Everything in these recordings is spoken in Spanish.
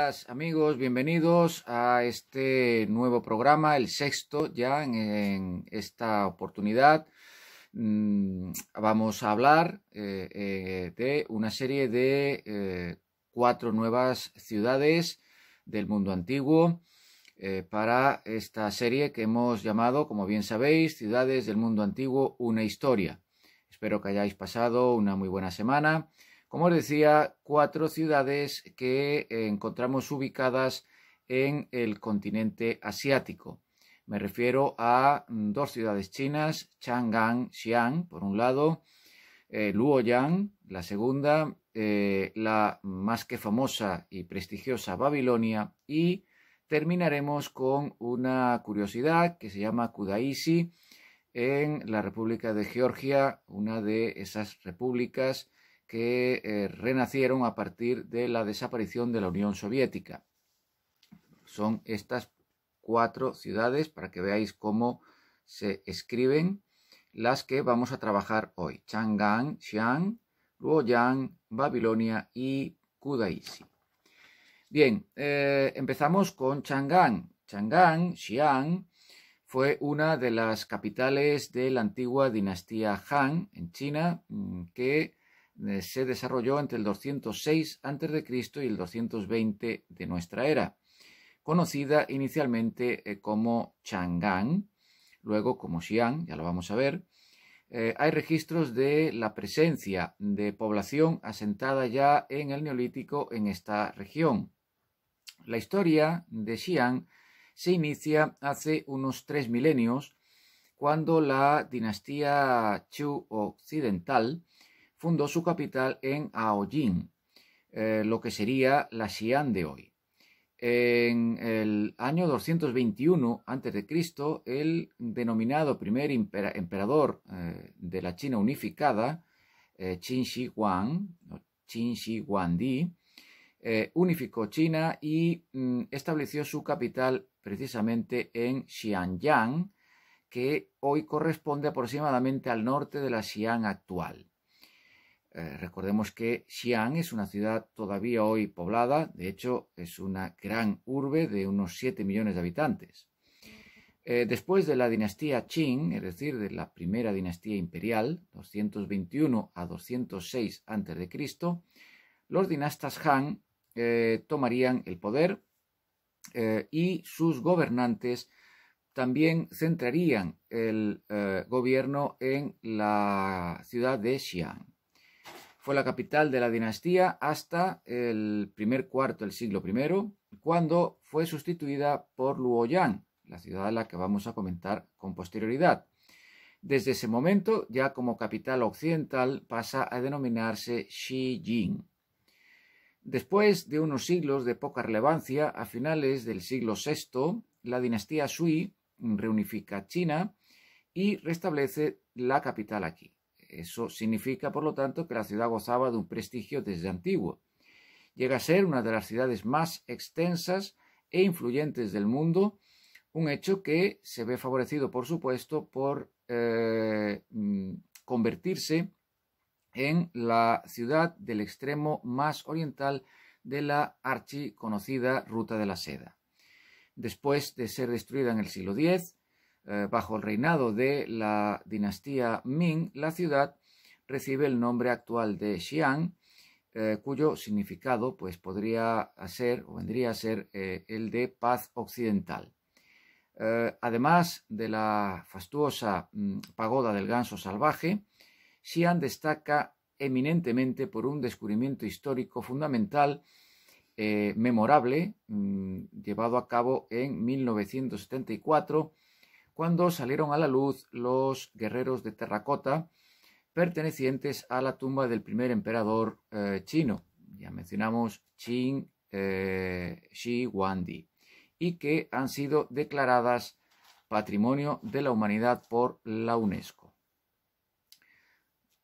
días, amigos, bienvenidos a este nuevo programa, el sexto ya en esta oportunidad. Vamos a hablar de una serie de 4 nuevas ciudades del mundo antiguo para esta serie que hemos llamado, como bien sabéis, Ciudades del Mundo Antiguo, una historia. Espero que hayáis pasado una muy buena semana. Como os decía, 4 ciudades que encontramos ubicadas en el continente asiático. Me refiero a 2 ciudades chinas, Chang'an, Xi'an, por un lado, Luoyang, la segunda, la más que famosa y prestigiosa Babilonia, y terminaremos con una curiosidad que se llama Kudaisi en la República de Georgia, una de esas repúblicas que renacieron a partir de la desaparición de la Unión Soviética. Son estas 4 ciudades, para que veáis cómo se escriben, las que vamos a trabajar hoy: Chang'an, Xi'an, Luoyang, Babilonia y Kudaisi. Bien, empezamos con Chang'an. Chang'an, Xi'an, fue una de las capitales de la antigua dinastía Han en China, que se desarrolló entre el 206 a.C. y el 220 de nuestra era, conocida inicialmente como Chang'an, luego como Xi'an, ya lo vamos a ver. Hay registros de la presencia de población asentada ya en el Neolítico en esta región. La historia de Xi'an se inicia hace unos 3 milenios, cuando la dinastía Chu occidental fundó su capital en Aoyin, lo que sería la Xi'an de hoy. En el año 221 a.C., el denominado primer emperador de la China unificada, Qin Shi Huangdi, unificó China y estableció su capital precisamente en Xianyang, que hoy corresponde aproximadamente al norte de la Xi'an actual. Recordemos que Xi'an es una ciudad todavía hoy poblada, de hecho es una gran urbe de unos 7 millones de habitantes. Después de la dinastía Qing, es decir, de la primera dinastía imperial, 221 a 206 a.C., los dinastas Han tomarían el poder y sus gobernantes también centrarían el gobierno en la ciudad de Xi'an. Fue la capital de la dinastía hasta el primer cuarto del siglo I, cuando fue sustituida por Luoyang, la ciudad a la que vamos a comentar con posterioridad. Desde ese momento, ya como capital occidental, pasa a denominarse Shijing. Después de unos siglos de poca relevancia, a finales del siglo VI, la dinastía Sui reunifica China y restablece la capital aquí. Eso significa, por lo tanto, que la ciudad gozaba de un prestigio desde antiguo. Llega a ser una de las ciudades más extensas e influyentes del mundo, un hecho que se ve favorecido, por supuesto, por convertirse en la ciudad del extremo más oriental de la archiconocida Ruta de la Seda. Después de ser destruida en el siglo X, bajo el reinado de la dinastía Ming, la ciudad recibe el nombre actual de Xi'an, cuyo significado pues, podría ser o vendría a ser el de paz occidental. Además de la fastuosa pagoda del ganso salvaje, Xi'an destaca eminentemente por un descubrimiento histórico fundamental, memorable, llevado a cabo en 1974, cuando salieron a la luz los guerreros de terracota pertenecientes a la tumba del primer emperador chino, ya mencionamos Qin Shi Huangdi, y que han sido declaradas Patrimonio de la Humanidad por la UNESCO.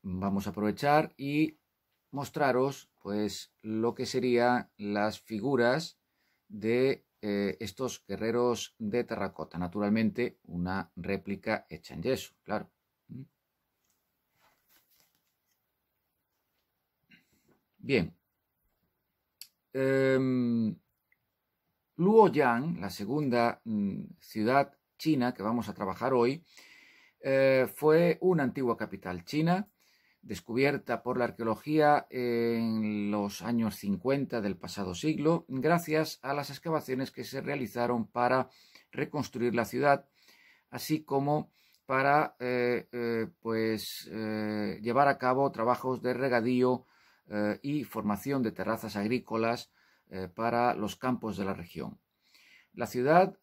Vamos a aprovechar y mostraros pues lo que serían las figuras de estos guerreros de terracota. Naturalmente, una réplica hecha en yeso, claro. Bien. Luoyang, la segunda ciudad china que vamos a trabajar hoy, fue una antigua capital china, descubierta por la arqueología en los años 50 del pasado siglo, gracias a las excavaciones que se realizaron para reconstruir la ciudad, así como para llevar a cabo trabajos de regadío y formación de terrazas agrícolas para los campos de la región. La ciudad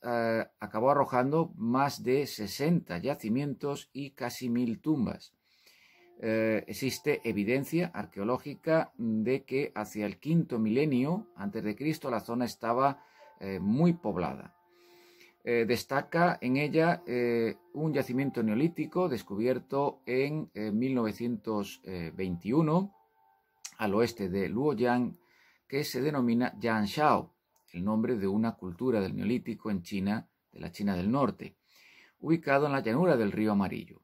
acabó arrojando más de 60 yacimientos y casi 1000 tumbas. Existe evidencia arqueológica de que hacia el quinto milenio antes de Cristo la zona estaba muy poblada. Destaca en ella un yacimiento neolítico descubierto en 1921 al oeste de Luoyang, que se denomina Yanshao, el nombre de una cultura del neolítico en China, de la China del Norte, ubicado en la llanura del río Amarillo.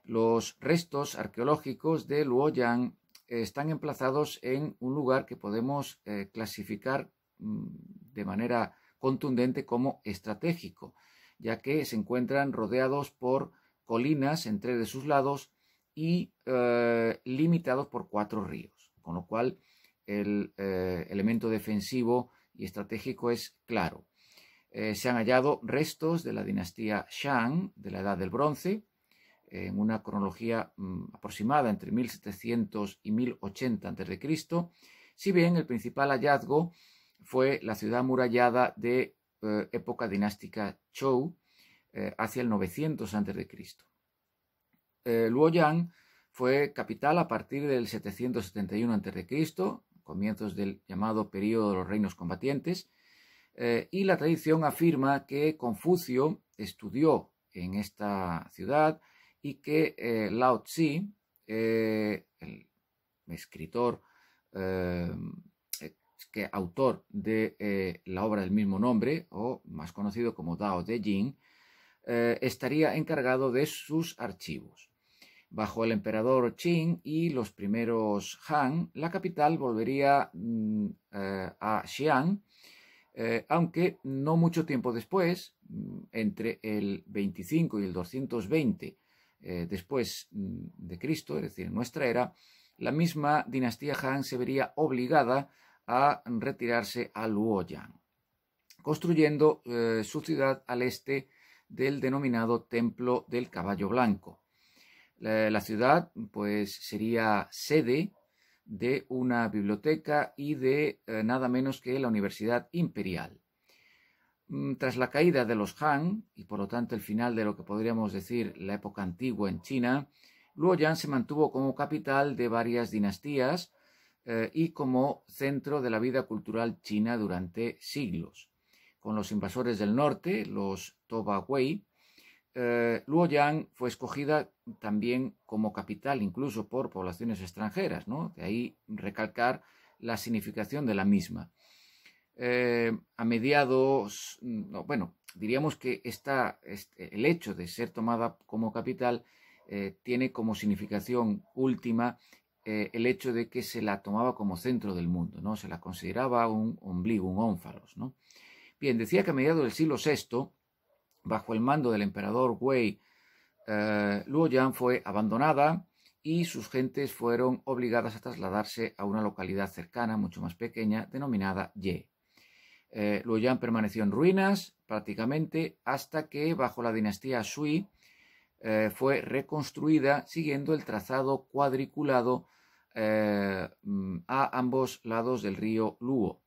Los restos arqueológicos de Luoyang están emplazados en un lugar que podemos clasificar de manera contundente como estratégico, ya que se encuentran rodeados por colinas en 3 de sus lados y limitados por 4 ríos, con lo cual el elemento defensivo y estratégico es claro. Se han hallado restos de la dinastía Shang de la Edad del Bronce, en una cronología aproximada entre 1700 y 1080 a.C., si bien el principal hallazgo fue la ciudad amurallada de época dinástica Zhou hacia el 900 a.C. Luoyang fue capital a partir del 771 a.C., comienzos del llamado período de los reinos combatientes, y la tradición afirma que Confucio estudió en esta ciudad y que Lao Tzu, el escritor, autor de la obra del mismo nombre, o más conocido como Dao de Jing, estaría encargado de sus archivos. Bajo el emperador Qing y los primeros Han, la capital volvería a Xi'an, aunque no mucho tiempo después, entre el 25 y el 220 después de Cristo, es decir, en nuestra era, la misma dinastía Han se vería obligada a retirarse a Luoyang, construyendo su ciudad al este del denominado Templo del Caballo Blanco. La ciudad pues sería sede de una biblioteca y de nada menos que la Universidad Imperial. Tras la caída de los Han, y por lo tanto el final de lo que podríamos decir la época antigua en China, Luoyang se mantuvo como capital de varias dinastías y como centro de la vida cultural china durante siglos. Con los invasores del norte, los Toba Wei, Luoyang fue escogida también como capital incluso por poblaciones extranjeras, ¿no? De ahí recalcar la significación de la misma. A mediados, diríamos que el hecho de ser tomada como capital tiene como significación última el hecho de que se la tomaba como centro del mundo, ¿no? Se la consideraba un ombligo, un ónfalos, ¿no? Bien, decía que a mediados del siglo VI, bajo el mando del emperador Wei, Luoyang fue abandonada y sus gentes fueron obligadas a trasladarse a una localidad cercana, mucho más pequeña, denominada Ye. Luoyang permaneció en ruinas prácticamente hasta que, bajo la dinastía Sui, fue reconstruida siguiendo el trazado cuadriculado a ambos lados del río Luo.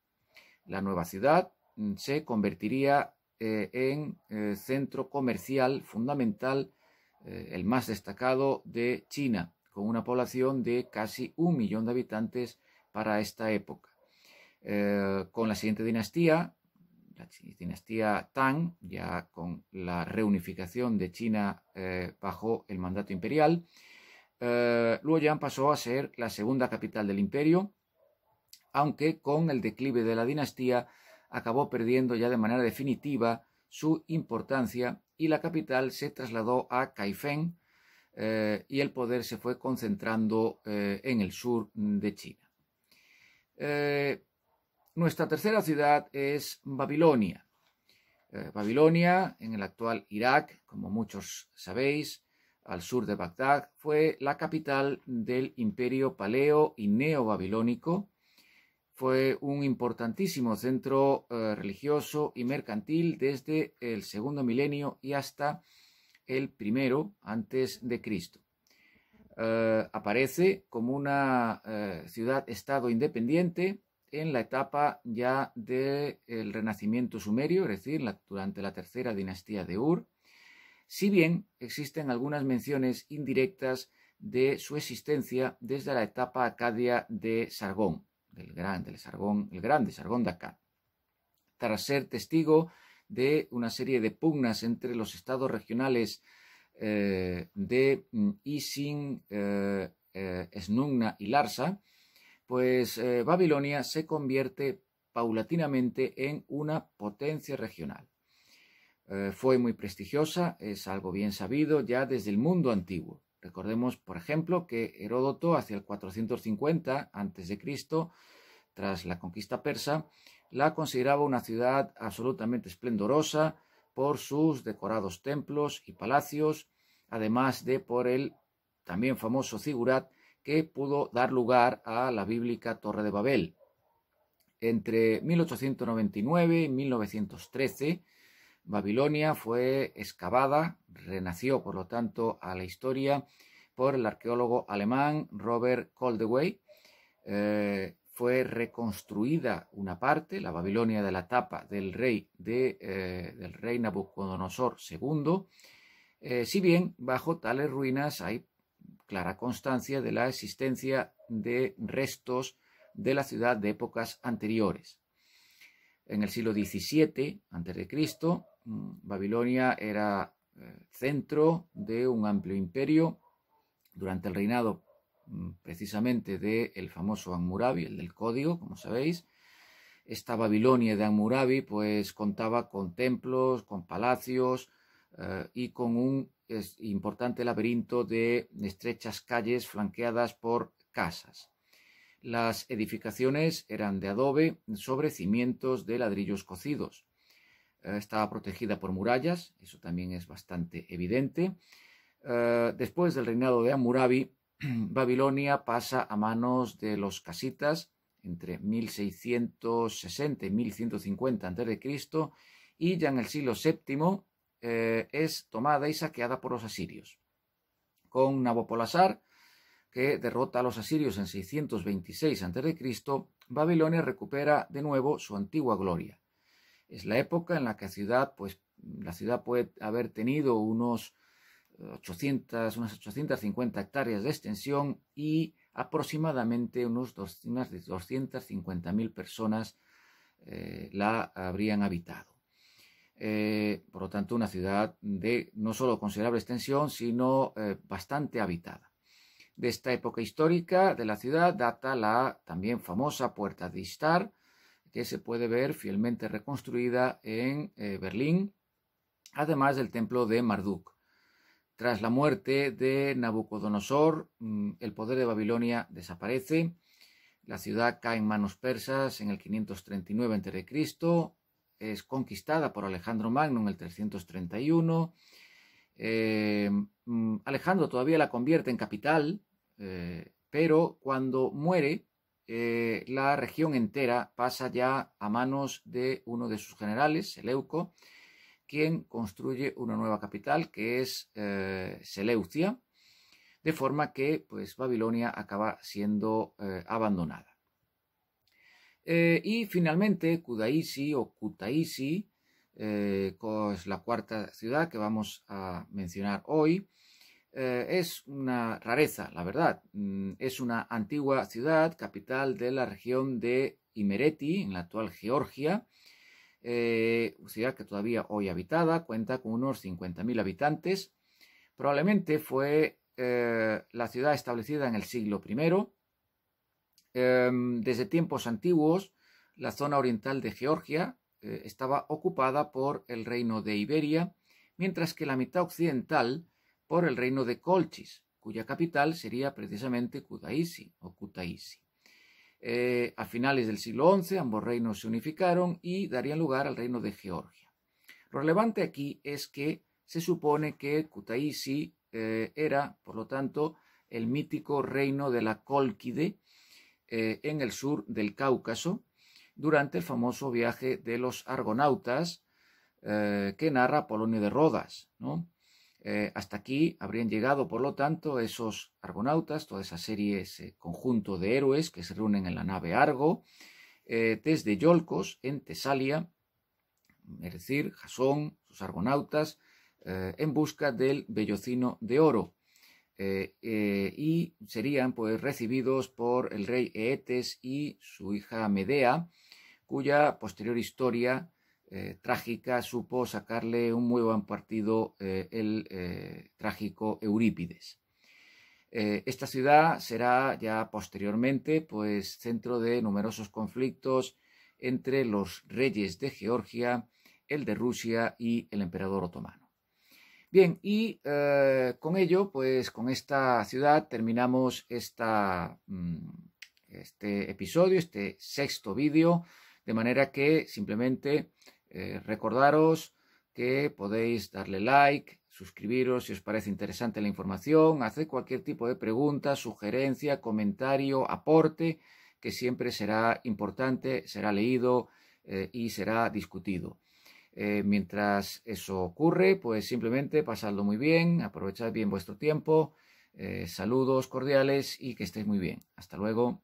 La nueva ciudad se convertiría en centro comercial fundamental, el más destacado de China, con una población de casi 1 millón de habitantes para esta época. Con la siguiente dinastía, la dinastía Tang, ya con la reunificación de China bajo el mandato imperial, Luoyang pasó a ser la segunda capital del imperio, aunque con el declive de la dinastía acabó perdiendo ya de manera definitiva su importancia y la capital se trasladó a Kaifeng y el poder se fue concentrando en el sur de China. Nuestra tercera ciudad es Babilonia. Babilonia, en el actual Irak, como muchos sabéis, al sur de Bagdad, fue la capital del imperio paleo y neobabilónico. Fue un importantísimo centro religioso y mercantil desde el segundo milenio y hasta el primero antes de Cristo. Aparece como una ciudad-estado independiente en la etapa ya del renacimiento sumerio, es decir, durante la tercera dinastía de Ur, si bien existen algunas menciones indirectas de su existencia desde la etapa acadia de Sargón, el grande Sargón de Akkad, tras ser testigo de una serie de pugnas entre los estados regionales de Isin, Esnunna y Larsa, pues Babilonia se convierte paulatinamente en una potencia regional. Fue muy prestigiosa, es algo bien sabido ya desde el mundo antiguo. Recordemos, por ejemplo, que Heródoto, hacia el 450 a.C., tras la conquista persa, la consideraba una ciudad absolutamente esplendorosa por sus decorados templos y palacios, además de por el también famoso zigurat que pudo dar lugar a la bíblica Torre de Babel. Entre 1899 y 1913, Babilonia fue excavada, renació por lo tanto a la historia por el arqueólogo alemán Robert Koldewey. Fue reconstruida una parte, la Babilonia de la etapa del rey Nabucodonosor II, si bien bajo tales ruinas hay clara constancia de la existencia de restos de la ciudad de épocas anteriores. En el siglo XVII a.C., Babilonia era centro de un amplio imperio durante el reinado precisamente del famoso Hammurabi, el del código, como sabéis. Esta Babilonia de Hammurabi pues contaba con templos, con palacios y con un importante laberinto de estrechas calles flanqueadas por casas. Las edificaciones eran de adobe sobre cimientos de ladrillos cocidos. Estaba protegida por murallas, eso también es bastante evidente. Después del reinado de Hammurabi, Babilonia pasa a manos de los casitas entre 1660 y 1150 a.C. y ya en el siglo VII es tomada y saqueada por los asirios. Con Nabopolassar, que derrota a los asirios en 626 a.C., Babilonia recupera de nuevo su antigua gloria. Es la época en la que la ciudad puede haber tenido unas 850 hectáreas de extensión y aproximadamente unas 250.000 personas la habrían habitado. Por lo tanto, una ciudad de no solo considerable extensión, sino bastante habitada. De esta época histórica de la ciudad data la también famosa Puerta de Ishtar, que se puede ver fielmente reconstruida en Berlín, además del templo de Marduk. Tras la muerte de Nabucodonosor, el poder de Babilonia desaparece, la ciudad cae en manos persas en el 539 a.C., es conquistada por Alejandro Magno en el 331. Alejandro todavía la convierte en capital, pero cuando muere, la región entera pasa ya a manos de uno de sus generales, Seleuco, quien construye una nueva capital que es Seleucia, de forma que pues, Babilonia acaba siendo abandonada. Y finalmente Kudaisi o Kutaisi, es la cuarta ciudad que vamos a mencionar hoy. Es una rareza, la verdad. Es una antigua ciudad, capital de la región de Imereti, en la actual Georgia, ciudad que todavía hoy habitada, cuenta con unos 50.000 habitantes. Probablemente fue la ciudad establecida en el siglo I. Desde tiempos antiguos, la zona oriental de Georgia estaba ocupada por el reino de Iberia, mientras que la mitad occidental por el reino de Colchis, cuya capital sería precisamente Kudaisi o Kutaisi. A finales del siglo XI ambos reinos se unificaron y darían lugar al reino de Georgia. Lo relevante aquí es que se supone que Kutaisi era, por lo tanto, el mítico reino de la Cólquide en el sur del Cáucaso durante el famoso viaje de los argonautas que narra Polonio de Rodas, ¿no? Hasta aquí habrían llegado, por lo tanto, esos argonautas, toda esa serie, ese conjunto de héroes que se reúnen en la nave Argo, desde Iolcos, en Tesalia, es decir, Jasón, sus argonautas, en busca del vellocino de oro. Y serían pues recibidos por el rey Eetes y su hija Medea, cuya posterior historia trágica supo sacarle un muy buen partido el trágico Eurípides. Esta ciudad será ya posteriormente pues centro de numerosos conflictos entre los reyes de Georgia, el de Rusia y el emperador otomano. Bien, y con ello, pues con esta ciudad terminamos este episodio, este sexto vídeo, de manera que simplemente recordaros que podéis darle like, suscribiros si os parece interesante la información, hacer cualquier tipo de pregunta, sugerencia, comentario, aporte, que siempre será importante, será leído y será discutido. Mientras eso ocurre, pues simplemente pasadlo muy bien, aprovechad bien vuestro tiempo, saludos cordiales y que estéis muy bien. Hasta luego.